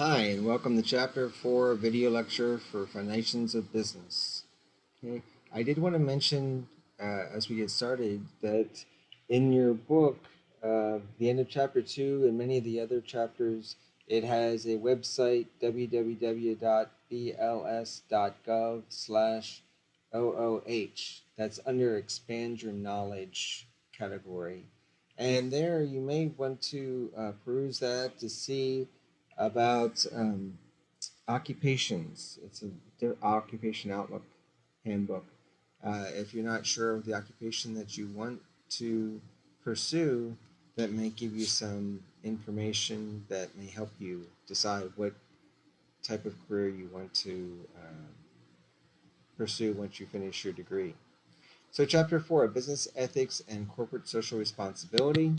Hi, and welcome to Chapter 4 video lecture for Foundations of Business. Okay, I did want to mention as we get started that in your book, the end of Chapter 2 and many of the other chapters, it has a website, www.bls.gov/OOH. That's under Expand Your Knowledge category. And there you may want to peruse that to see about occupations. It's a occupation outlook handbook. If you're not sure of the occupation that you want to pursue, that may give you some information that may help you decide what type of career you want to pursue once you finish your degree. So chapter 4, business ethics and corporate social responsibility.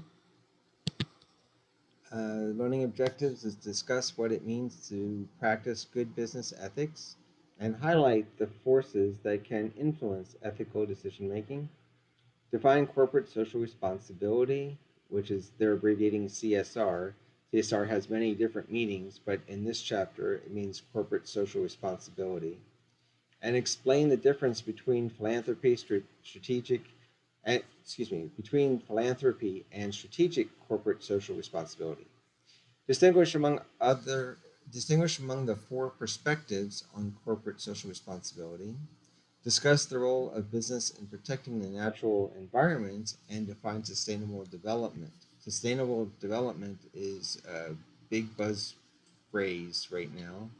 Learning objectives is discuss what it means to practice good business ethics and highlight the forces that can influence ethical decision making. Define corporate social responsibility, which is they're abbreviating CSR. CSR has many different meanings, but in this chapter it means corporate social responsibility. And explain the difference between philanthropy, between philanthropy and strategic corporate social responsibility. Distinguish among the four perspectives on corporate social responsibility. Discuss the role of business in protecting the natural environment and define sustainable development. Sustainable development is a big buzz phrase right now.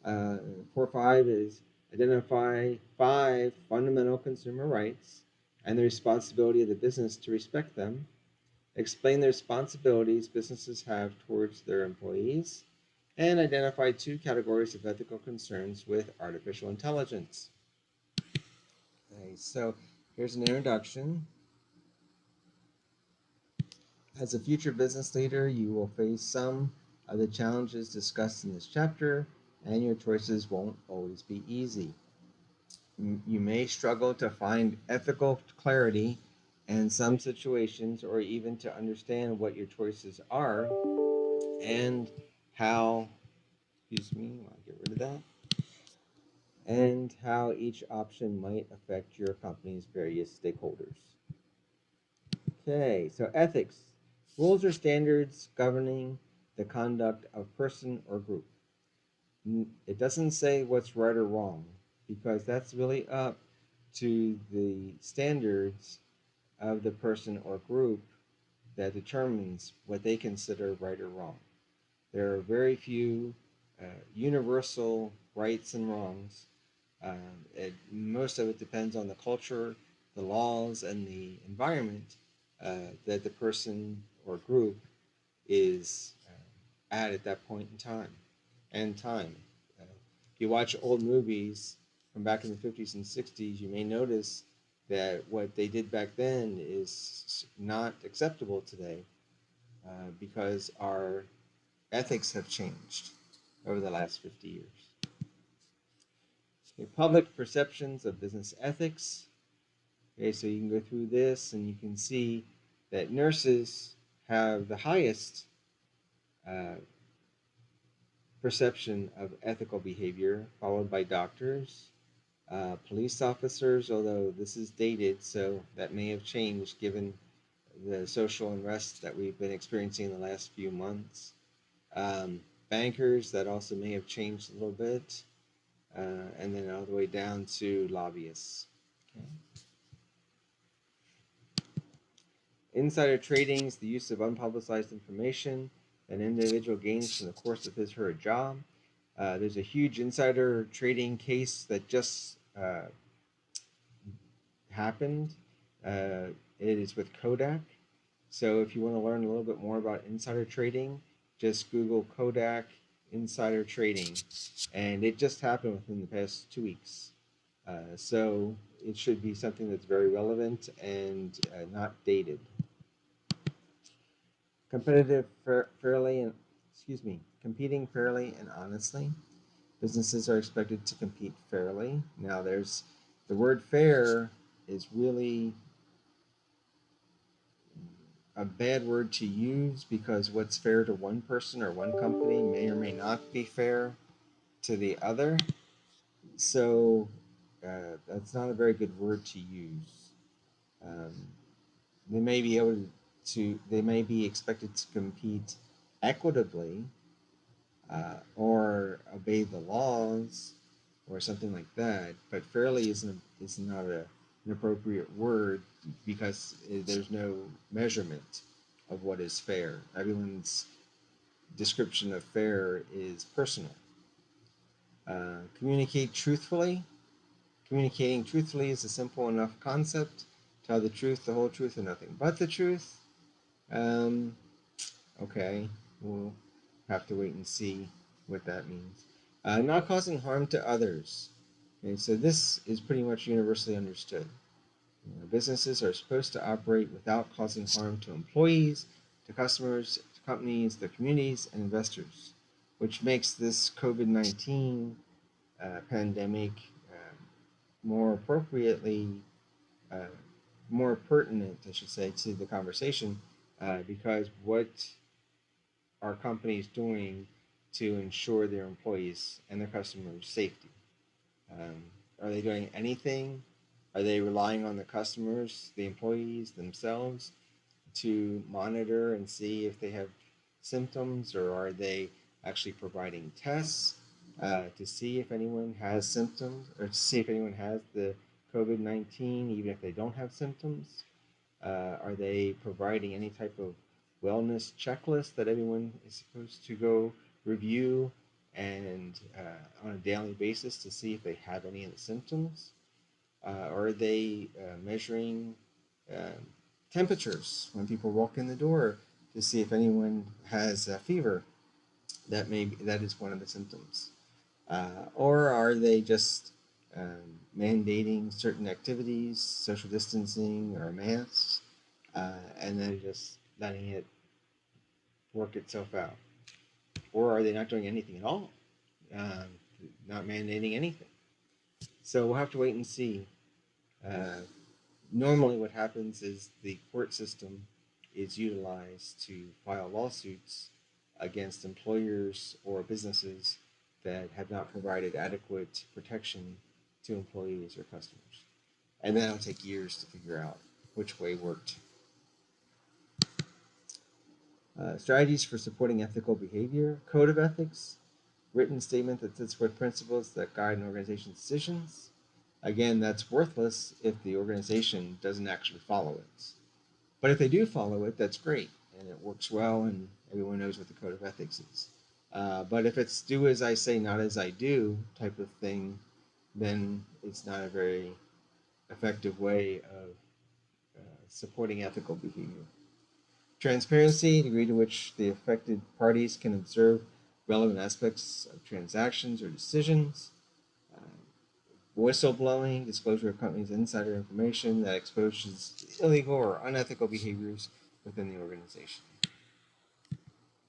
4.5 is identify 5 fundamental consumer rights and the responsibility of the business to respect them. Explain the responsibilities businesses have towards their employees, and identify 2 categories of ethical concerns with artificial intelligence. Okay, so here's an introduction. As a future business leader, you will face some of the challenges discussed in this chapter, and your choices won't always be easy. You may struggle to find ethical clarity in some situations, or even to understand what your choices are and how, I'll get rid of that, and how each option might affect your company's various stakeholders. Okay, so ethics, rules or standards governing the conduct of person or group. It doesn't say what's right or wrong, because that's really up to the standards of the person or group that determines what they consider right or wrong. There are very few universal rights and wrongs. Most of it depends on the culture, the laws, and the environment that the person or group is at that point in time. If you watch old movies from back in the 50s and 60s, you may notice that what they did back then is not acceptable today because our ethics have changed over the last 50 years. Okay, public perceptions of business ethics. Okay, so you can go through this and you can see that nurses have the highest perception of ethical behavior, followed by doctors, police officers, although this is dated, so that may have changed given the social unrest that we've been experiencing in the last few months. Bankers, that also may have changed a little bit, and then all the way down to lobbyists. Okay. Insider trading is the use of unpublicized information an individual gains from the course of his or her job. There's a huge insider trading case that just happened. It is with Kodak. So if you want to learn a little bit more about insider trading, just Google Kodak insider trading. And it just happened within the past 2 weeks. So it should be something that's very relevant and not dated. Competing fairly and honestly. Businesses are expected to compete fairly. Now the word fair is really a bad word to use because what's fair to one person or one company may or may not be fair to the other. So that's not a very good word to use. Um, they may be able they may be expected to compete equitably or obey the laws or something like that. But fairly is not an appropriate word because there's no measurement of what is fair. Everyone's description of fair is personal. Communicate truthfully. Communicating truthfully is a simple enough concept. Tell the truth, the whole truth, and nothing but the truth. Um, okay, we'll have to wait and see what that means. Not causing harm to others. Okay, so this is pretty much universally understood. Businesses are supposed to operate without causing harm to employees, to customers, to companies, the communities, and investors, which makes this COVID-19 pandemic more appropriately, uh, more pertinent, I should say, to the conversation because what are companies doing to ensure their employees and their customers' safety? Um, are they doing anything? Are they relying on the customers, the employees themselves, to monitor and see if they have symptoms, or are they actually providing tests to see if anyone has symptoms, or to see if anyone has the COVID-19, even if they don't have symptoms? Are they providing any type of wellness checklist that everyone is supposed to go review and on a daily basis to see if they have any of the symptoms? Or are they measuring um, temperatures when people walk in the door to see if anyone has a fever? That is one of the symptoms. Or are they just mandating certain activities, social distancing or masks, and then just letting it work itself out? Or are they not doing anything at all, um, not mandating anything? So we'll have to wait and see. Uh, Normally, what happens is the court system is utilized to file lawsuits against employers or businesses that have not provided adequate protection to employees or customers. And that'll take years to figure out which way worked. Strategies for supporting ethical behavior, code of ethics, written statement that sets forth principles that guide an organization's decisions. Again, that's worthless if the organization doesn't actually follow it. But if they do follow it, that's great, and it works well, and everyone knows what the code of ethics is. But if it's do as I say, not as I do type of thing, then it's not a very effective way of supporting ethical behavior. Transparency, the degree to which the affected parties can observe relevant aspects of transactions or decisions. Uh, Whistleblowing, disclosure of companies' insider information that exposes illegal or unethical behaviors within the organization.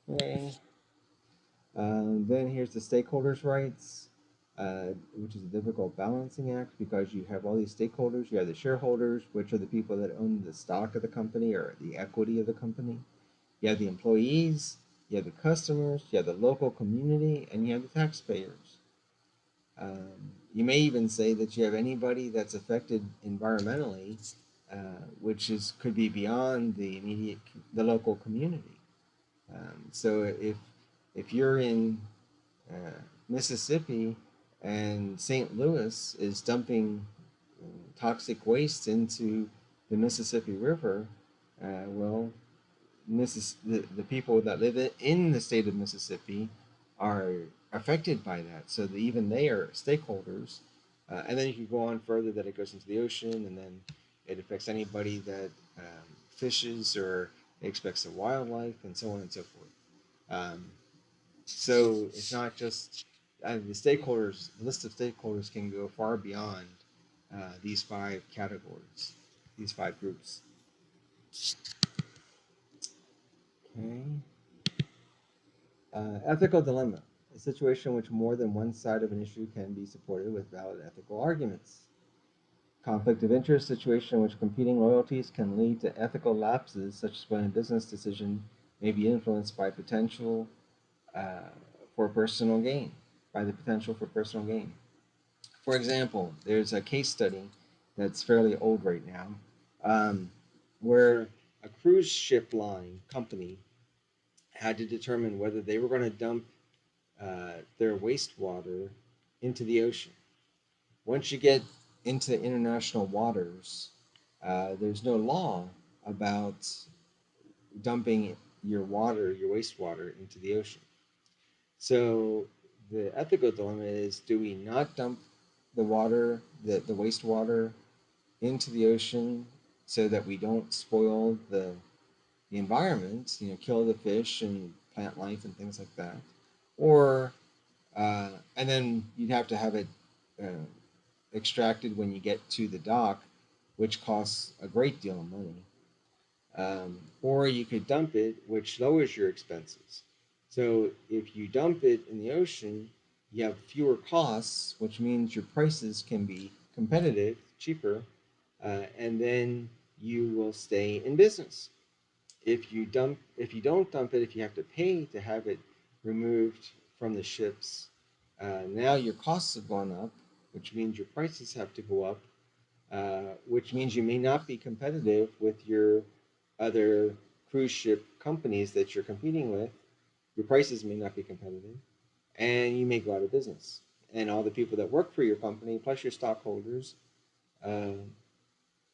Okay. Then here's the stakeholders' rights, which is a difficult balancing act because you have all these stakeholders. You have the shareholders, which are the people that own the stock of the company or the equity of the company. You have the employees, you have the customers, you have the local community, and you have the taxpayers. You may even say that you have anybody that's affected environmentally, which could be beyond the local community. So if you're in Mississippi and St. Louis is dumping toxic waste into the Mississippi River, well, the people that live in the state of Mississippi are affected by that. So even they are stakeholders. And then you can go on further that it goes into the ocean, and then it affects anybody that fishes or expects the wildlife, and so on and so forth. Um, so it's not just the stakeholders. The list of stakeholders can go far beyond these five categories, these five groups. Okay. Ethical dilemma, a situation in which more than one side of an issue can be supported with valid ethical arguments. Conflict of interest situation in which competing loyalties can lead to ethical lapses, such as when a business decision may be influenced by potential uh, for personal gain, by the potential for personal gain. For example, there's a case study that's fairly old right now, um, where a cruise ship line company had to determine whether they were going to dump their wastewater into the ocean. Once you get into international waters, there's no law about dumping your water, your wastewater, into the ocean. So the ethical dilemma is: do we not dump the water, the wastewater, into the ocean so that we don't spoil the environment, kill the fish and plant life and things like that? Or, and then you'd have to have it uh, extracted when you get to the dock, which costs a great deal of money. Or you could dump it, which lowers your expenses. So if you dump it in the ocean, you have fewer costs, which means your prices can be competitive, cheaper, and then you will stay in business. If you don't dump it, if you have to pay to have it removed from the ships, now your costs have gone up, which means your prices have to go up, which means you may not be competitive with your other cruise ship companies that you're competing with. Your prices may not be competitive, and you may go out of business. And all the people that work for your company, plus your stockholders, uh,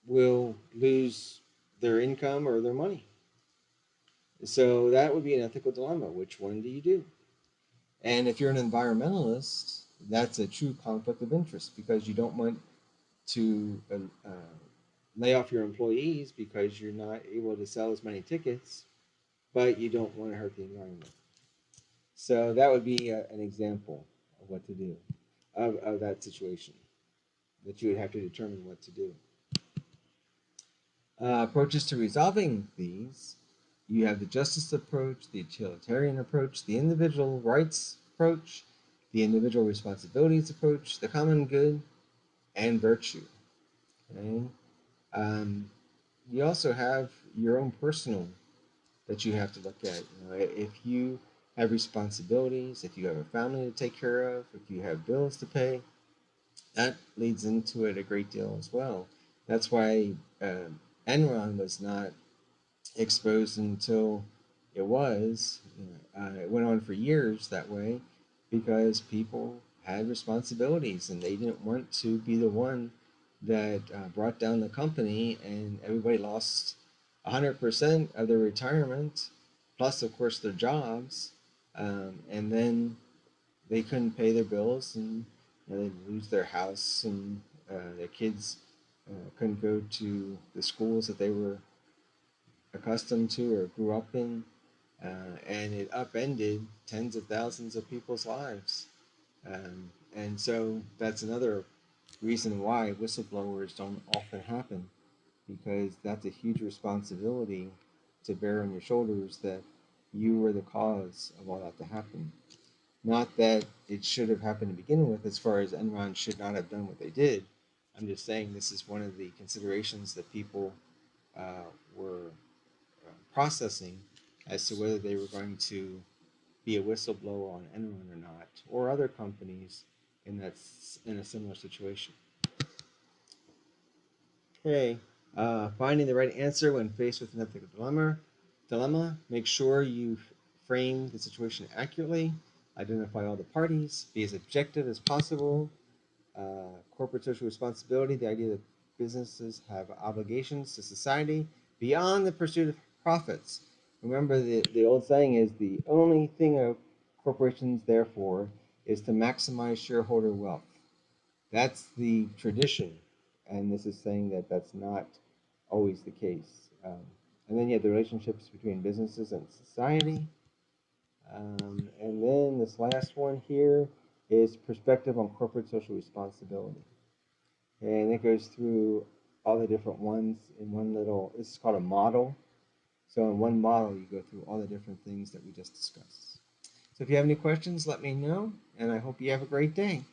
will lose their income or their money. So that would be an ethical dilemma. Which one do you do? And if you're an environmentalist, that's a true conflict of interest because you don't want to lay off your employees because you're not able to sell as many tickets, but you don't want to hurt the environment. So that would be an example of what to do, of that situation, that you would have to determine what to do. Approaches to resolving these: you have the justice approach, the utilitarian approach, the individual rights approach, the individual responsibilities approach, the common good, and virtue. Okay? Um, you also have your own personal that you have to look at. If you have responsibilities, if you have a family to take care of, if you have bills to pay, that leads into it a great deal as well. That's why Enron was not exposed until it was. It went on for years that way because people had responsibilities and they didn't want to be the one that brought down the company and everybody lost 100% of their retirement, plus, of course, their jobs. And then they couldn't pay their bills and they'd lose their house and their kids couldn't go to the schools that they were accustomed to or grew up in, and it upended tens of thousands of people's lives. And so that's another reason why whistleblowers don't often happen, because that's a huge responsibility to bear on your shoulders that you were the cause of all that to happen. Not that it should have happened to begin with, as far as Enron should not have done what they did. I'm just saying this is one of the considerations that people were processing as to whether they were going to be a whistleblower on Enron or not, or other companies in a similar situation. Okay, finding the right answer when faced with an ethical dilemma. Make sure you frame the situation accurately. Identify all the parties. Be as objective as possible. Corporate social responsibility, the idea that businesses have obligations to society beyond the pursuit of profits. Remember, the old saying is the only thing a corporation's there for is to maximize shareholder wealth. That's the tradition, and this is saying that that's not always the case. And then you have the relationships between businesses and society. And then this last one here is perspective on corporate social responsibility. And it goes through all the different ones in one little, this is called a model. So in one model, you go through all the different things that we just discussed. So if you have any questions, let me know, and I hope you have a great day.